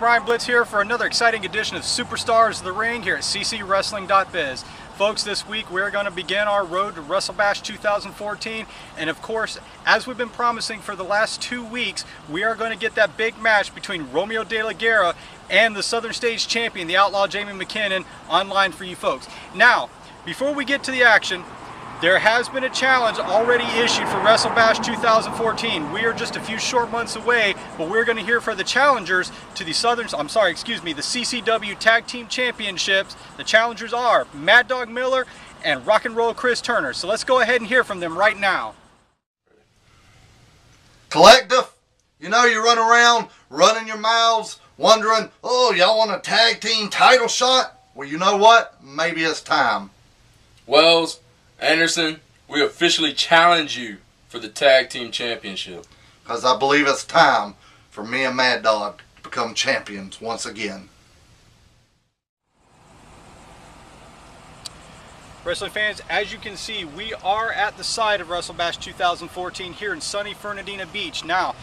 Brian Blitz here for another exciting edition of Superstars of the Ring here at ccwrestling.biz. Folks, this week we're going to begin our road to WrestleBash 2014, and of course, as we've been promising for the last 2 weeks, we are going to get that big match between Romeo De La Guerra and the Southern Stage champion, the Outlaw Jamie McKinnon, online for you folks. Now, before we get to the action, there has been a challenge already issued for WrestleBash 2014. We are just a few short months away, but we're going to hear from the challengers to the the CCW Tag Team Championships. The challengers are Mad Dog Miller and Rock and Roll Chris Turner. So let's go ahead and hear from them right now. Collective, you know you run around running your mouths, wondering, oh, y'all want a tag team title shot? Well, you know what? Maybe it's time. Wells, Anderson, we officially challenge you for the Tag Team Championship. Because I believe it's time for me and Mad Dog to become champions once again. Wrestling fans, as you can see, we are at the site of WrestleBash 2014 here in sunny Fernandina Beach. Now,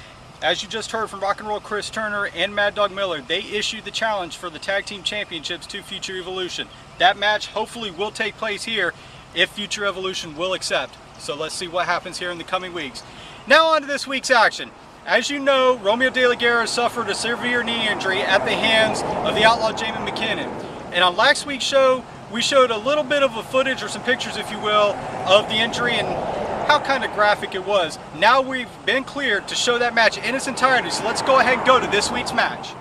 as you just heard from Rock and Roll Chris Turner and Mad Dog Miller, they issued the challenge for the Tag Team Championships to Future Evolution. That match hopefully will take place here if Future Evolution will accept. So let's see what happens here in the coming weeks. Now on to this week's action. As you know, Romeo De La Guerra suffered a severe knee injury at the hands of the Outlaw Jamie McKinnon. And on last week's show, we showed a little bit of a footage or some pictures, if you will, of the injury and how kind of graphic it was. Now we've been cleared to show that match in its entirety, so let's go ahead and go to this week's match.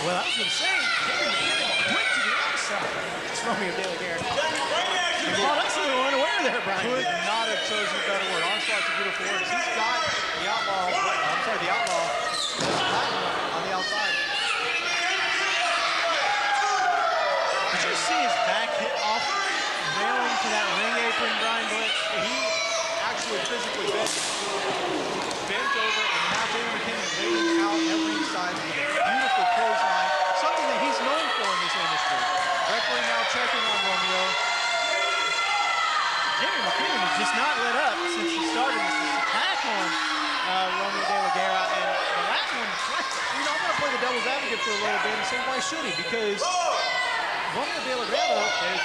Well, I was going to say, Jamie McKinnon went to the outside. It's Romeo De La Guerra. You brought us a little unaware there, Brian. Could not have chosen a better word. Onslaught's a beautiful word. He's got the Outlaw, on the outside. Did you see his back hit off railing to that ring apron, Brian Blitz? He actually physically bent over, and now Jamie McKinnon waiting out at ringside with a beautiful clothesline, something that he's known for in this industry. Referee now checking on Romeo. Jamie McKinnon has just not let up since he started this attack on Romeo De La Guerra. And the last one, you know, I'm going to play the devil's advocate for a little bit and say, why should he? Because Romeo De La Guerra, as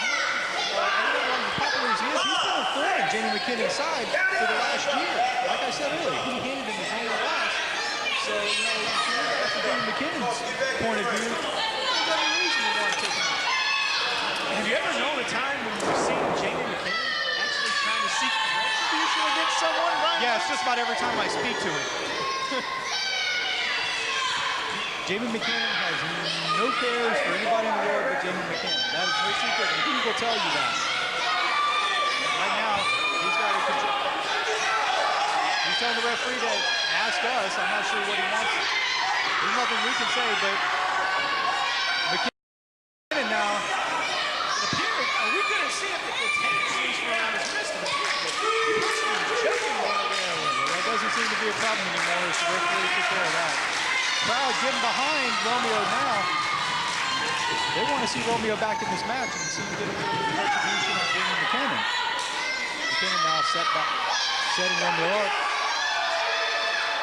popular as he is, he's been a thorn in Jamie McKinnon's side for the last year. Like I said earlier, he handed him his own loss. So, you know, if you look at it from Jamie McKinnon's point of view, there's every reason to want to take him out. And have you ever known a time when you've seen Jamie McKinnon actually trying to seek retribution against someone, Brian? Yeah, it's just about every time I speak to him. Jamie McKinnon has no cares for anybody in the world but Jamie McKinnon. That is no secret, and he will tell you that. Right now, he's got to control. He's telling the referee to ask us. I'm not sure what he wants. There's nothing we can say, but McKinnon now. It appears, we couldn't see if the tape seems around his wrist. It appears that he's choking one of them. That doesn't seem to be a problem anymore. So the referee took care of that. Crowd getting behind Romeo now. They want to see Romeo back in this match and see him get a little bit of retribution on Jamie McKinnon. McKinnon now setting Romeo up.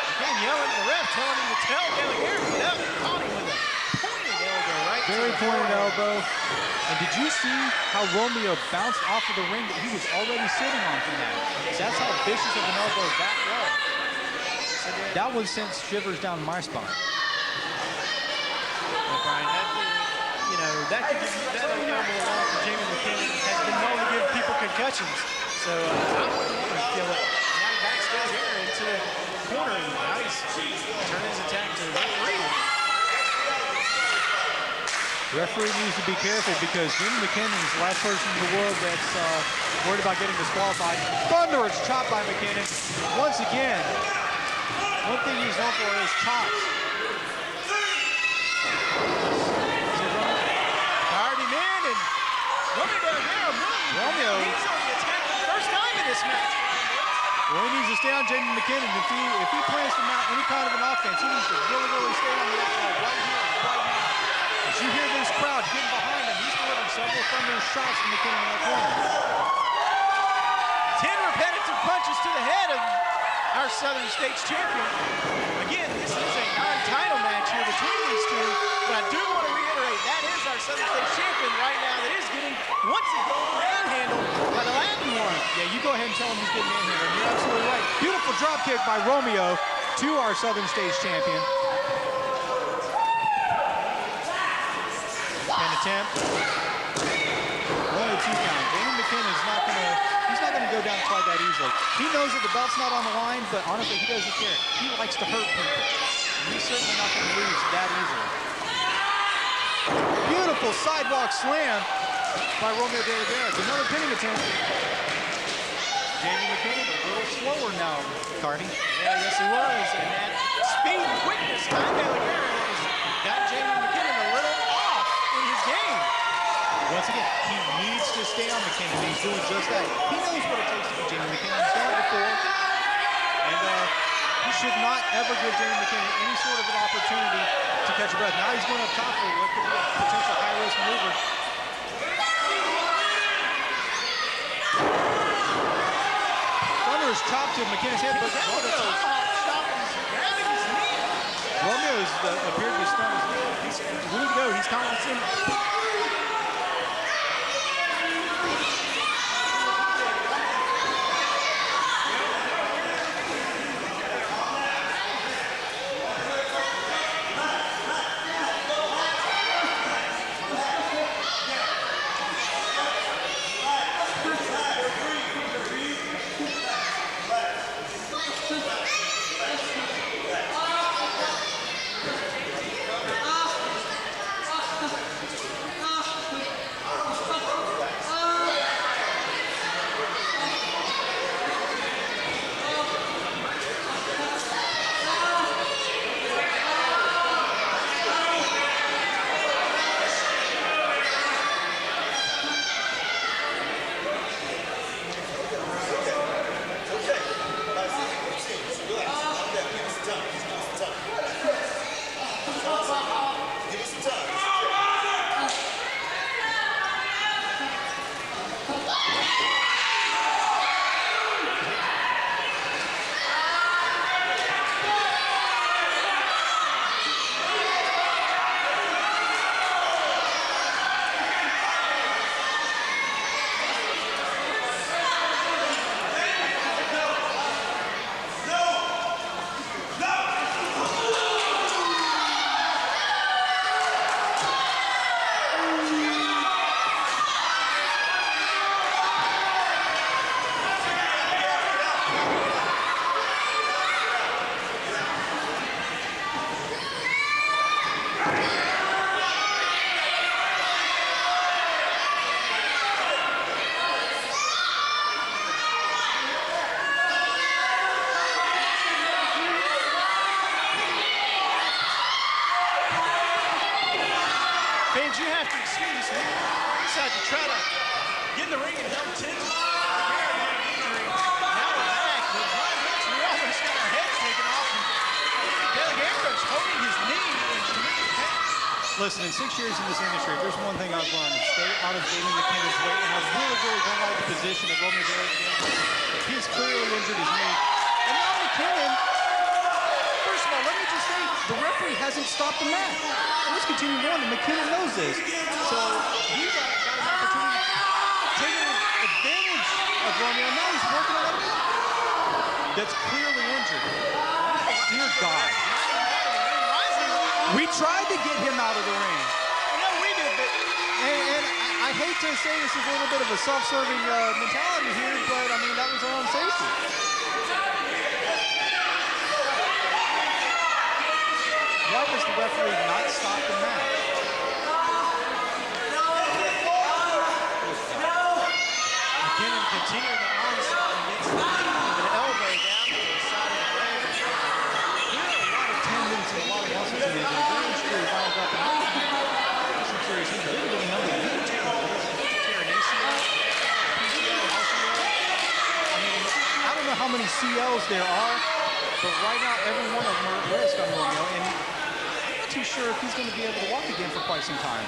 McKinnon yelling at the ref, telling him to tell De La Guerra, but that caught him with a pointed elbow right Very to the pointed forehead. elbow. And did you see how Romeo bounced off of the ring that he was already sitting on from that? That's how vicious of an elbow that was. That one sent shivers down my spine. Well, Brian, that could give you that elbow along for Jamie McKinnon has been known to give people concussions. So I wouldn't want to feel it. Now he backs De La Guerra into the corner. Now he's turning his attack to the referee. The referee needs to be careful because Jamie McKinnon is the last person in the world that's worried about getting disqualified. Thunderous chop by McKinnon. Once again, one thing he's known for is chops. Fired him in, and Romeo De La Guerra Romeo. He's on the attack for the first time in this match. Well, he needs to stay on Jamie McKinnon. If he plans to mount any kind of an offense, he needs to really stay on the outside right here. As you hear this crowd getting behind him, he's delivering several thunderous shots from McKinnon in the corner. 10 repetitive punches to the head of our Southern States champion. Again, this is a non-title match here between these two, but I do want to reiterate that is our Southern States champion right now that is getting, once again, manhandled by the Latin one. Yeah, you go ahead and tell him he's getting manhandled. You're absolutely right. Beautiful drop kick by Romeo to our Southern States champion. Pin attempt. Only 2 count. Damon McKinnon is not gonna go down quite that easily. He knows that the belt's not on the line, but honestly, he doesn't care. He likes to hurt people. And he's certainly not gonna lose that easily. Beautiful sidewalk slam by Romeo De La Guerra. Another pinning attempt. Jamie McKinnon a little slower now, Cardi. Yeah, yes he was. And that speed and quickness by De La Guerra has got Jamie McKinnon a little off in his game. Once again, he needs to stay on McKinnon. He's doing just that. He knows what it takes to be Jamie McKinnon. He's done it before. And he should not ever give Jamie McKinnon any sort of an opportunity to catch a breath. Now he's going up top for what could be a potential high-risk maneuver. Thunderous chop to McKinnon's head, but Romeo's appeared to be stunned as well. He's ready to go. He's confident. Fans, you have to excuse me. I decided to try to get in the ring and help Tinsman. Now we're back with Ryan Wilson. We almost got our heads taken off. De La Guerra's holding his knee in tremendous pain. Listen, in 6 years in this industry, if there's one thing I've learned, is stay out of Jamie McKinnon's way. And I really don't like the position that Romeo De La Guerra. He's clearly injured his knee. And now McKinnon, first of all, let me just say, the referee hasn't stopped the match. Let's continue on, and McKinnon knows this. So he's got an opportunity to take advantage of Romeo. Now he's working on a knee that's clearly injured. Dear God. We tried to get him out of the ring. No, we did, but... And I hate to say this is a little bit of a self-serving mentality here, but, I mean, that was our own safety. Why does the referee not stop the match? McKinnon continuing the onslaught and gets an elbow down to the side of the leg. There are a lot of tendons and a lot of muscles in his very true lines up and some serious injury. Didn't really know that he was tear an ACL, PCL, LCL. I mean, I don't know how many CLs there are, but right now every one of them are at risk on Romeo. And too sure if he's going to be able to walk again for quite some time.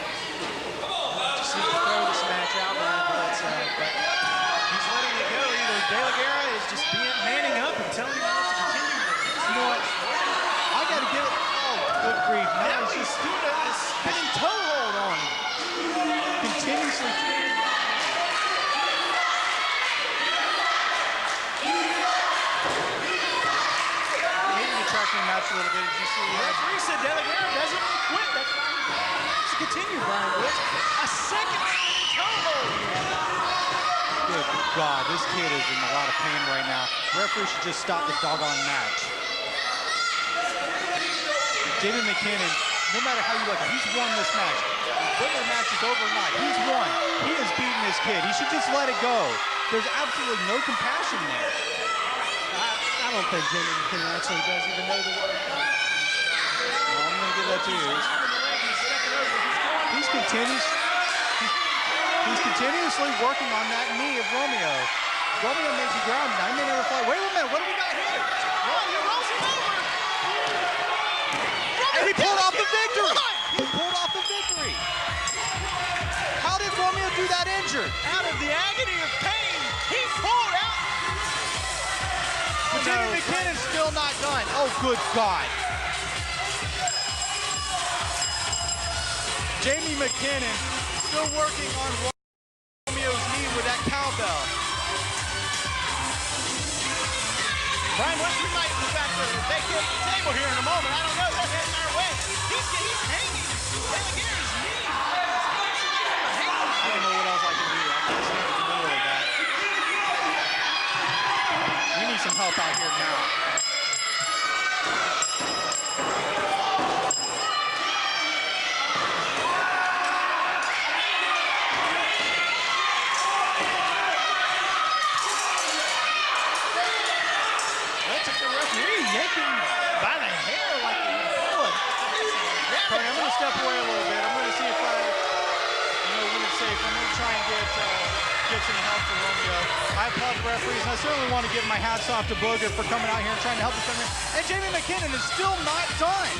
Just needs to throw this match out, but he's letting it go. Either De La Guerra is just manning up and telling him to continue. You know what? I got to give it. Oh, good grief. Now he's just doing a spinning toe hold on him. Continuously. Tracking the match a little bit. As you see, referee said De La Guerra doesn't quit. That's why he wants to continue, Brian Woods. A second toe hold. Good God, this kid is in a lot of pain right now. Referee should just stop the doggone match. Jamie McKinnon, no matter how you look at it, he's won this match. Whether the match is over or not, he's won. He has beaten this kid. He should just let it go. There's absolutely no compassion there. I don't think Jamie McKinnon actually does even know the word. Well, I'm going to give that to you. He's continuously working on that knee of Romeo. Romeo may be grounded. I may never fly. Wait a minute. What do we got here? Romeo rolls him over. And he pulled off the victory. He pulled off the victory. How did Romeo do that injured? Out of the agony of pain, he pulled out. But Jamie McKinnon's still not done. Oh, good God. Jamie McKinnon still working on Romeo's knee with that cowbell. Brian, what you might go back there and vacate the table here in a moment. I don't know. They're heading our way. He's hanging. De La Guerra's knee. I don't know what else I can do. I can't stand in the middle of that. We need some help out here now. That took the referee yanking by the hair like a bullet. I'm going to step away a little bit. I'm going to see if when it's safe. I'm going to try and get some help for Romeo. I applaud the referees, and I certainly want to give my hats off to Booger for coming out here and trying to help us. And Jamie McKinnon is still not done.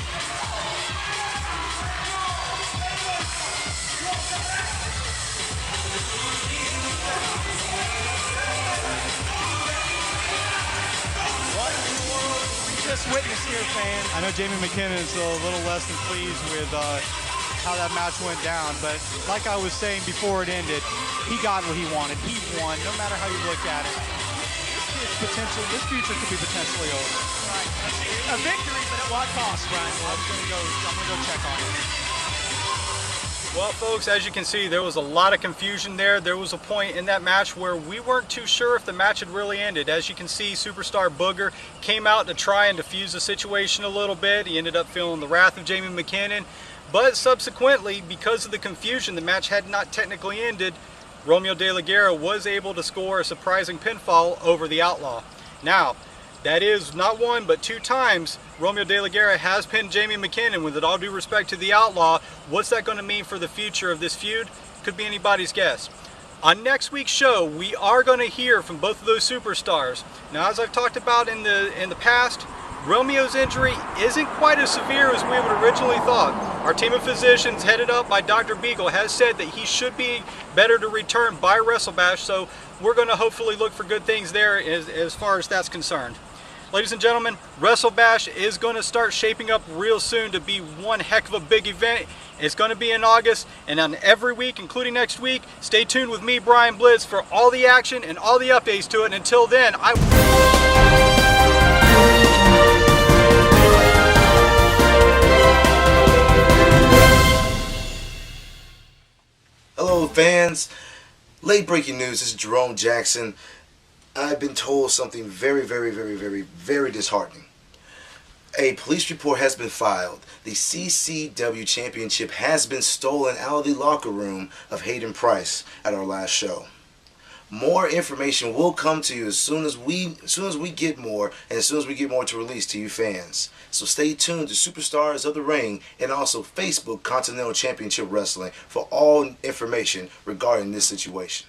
What in the world we just witnessed here, fans? I know Jamie McKinnon is a little less than pleased with how that match went down, but like I was saying before it ended, he got what he wanted. He won, no matter how you look at it. This future could be potentially over. Right. A victory, but at what cost, Brian? I'm gonna go check on it. Well, folks, as you can see, there was a lot of confusion there. There was a point in that match where we weren't too sure if the match had really ended. As you can see, Superstar Booger came out to try and defuse the situation a little bit. He ended up feeling the wrath of Jamie McKinnon. But subsequently, because of the confusion, the match had not technically ended. Romeo De La Guerra was able to score a surprising pinfall over the Outlaw. Now, that is not one but two times Romeo De La Guerra has pinned Jamie McKinnon. With all due respect to the Outlaw, what's that going to mean for the future of this feud? Could be anybody's guess. On next week's show, we are going to hear from both of those superstars. Now, as I've talked about in the past, Romeo's injury isn't quite as severe as we would originally thought. Our team of physicians, headed up by Dr. Beagle, has said that he should be better to return by WrestleBash, so we're going to hopefully look for good things there as far as that's concerned. Ladies and gentlemen, WrestleBash is going to start shaping up real soon to be one heck of a big event. It's going to be in August, and on every week, including next week, stay tuned with me, Brian Blitz, for all the action and all the updates to it. And until then, Hello fans, late breaking news, this is Jerome Jackson. I've been told something very disheartening. A police report has been filed. The CCW Championship has been stolen out of the locker room of Hayden Price at our last show. More information will come to you as soon as we get more, and as soon as we get more to release to you fans. So stay tuned to Superstars of the Ring and also Facebook Continental Championship Wrestling for all information regarding this situation.